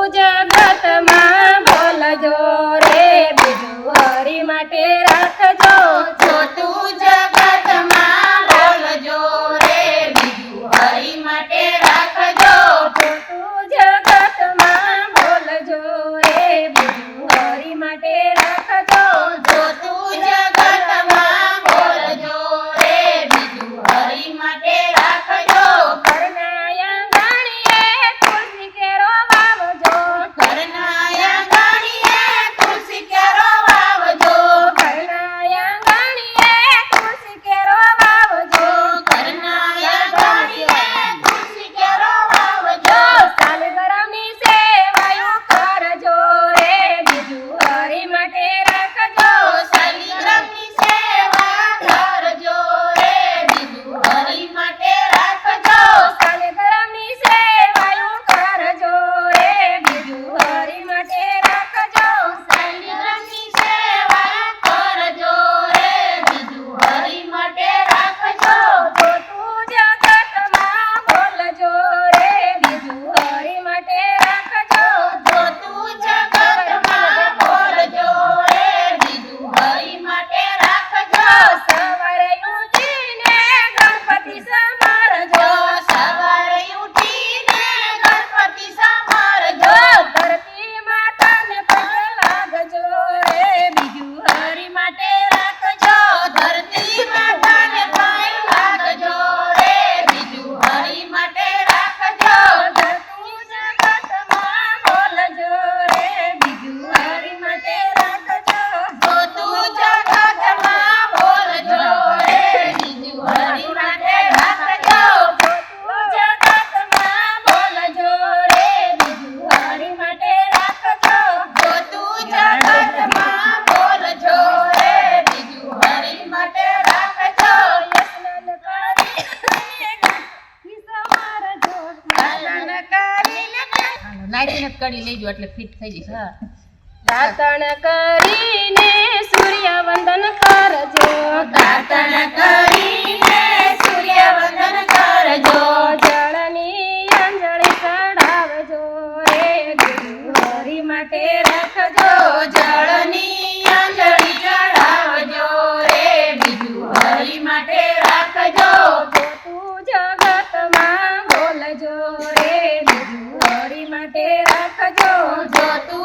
જગતમાં બોલજો રે બીજું હરી માટે રાખજો જો તું જગતમાં બોલજો રે બીજું હરી માટે રાખજો તું જગતમાં બોલજો રે બીજું હરી માટે રાખજો જો તું જગતમાં બોલજો રે બીજું હરી માટે રાખજો ઘરના આંગણીએ તુલસી કેરો વાવજો ઘરના આંગણીએ તુલસી કેરો વાવજો ઘરના આંગણીએ તુલસી કેરો વાવજો ઘરના આંગણીએ તુલસી કેરો વાવજો સાલગરામની સેવાયું કરજો રે બીજું હરી માટે રાખજો શાલિગ્રામની સેવા કરજો રે બીજું હરી માટે રાખજો સાલગરામની સેવાયું કરજો રે બીજું હરી માટે રાખજો શાલિગ્રામની સેવા કરજો રે બીજું હરી માટે રાખજો જો તું જગતમાં બોલજો રે બીજું હરી માટે રાખજો જો તું જગતમાં બોલજો રે બીજું હરી માટે રાખજો સવારે ઉઠીને ગણપતિ સમારજો સવારે ઉઠીને ગણપતિ સમારજો ધરતી માતાને પગે લાગજો રે બીજું હરી માટે રાખજો ધરતી માતાને પગે લાગજો રે બીજું હરી માટે રાખજો તું જગતમાં બોલજો રે બીજું હરી માટે રાખજો જો તું જગતમાં બોલજો રે બીજું હરી માટે રાખજો તું જગતમાં બોલજો રે બીજું હરી માટે રાખજો જો તું જગતમાં બોલજો રે બીજું હરી માટે રાખજો સ્નાન કરીને સમારજો દાતણ કરીને નાઈટીને કડી લેજો એટલે ફિટ થઈ જશે દાતણ કરીને સૂર્ય વંદન કરજો દાતણ કરીને સૂર્ય વંદન કરજો જળની અંજળી ચડાવજો રે બીજું હરી માટે રાખજો જળની અંજળી ચડાવજો રે બીજું હરી માટે રાખજો તું જગતમાં બોલજો રે બીજું હરી માટે રાખજો જો તું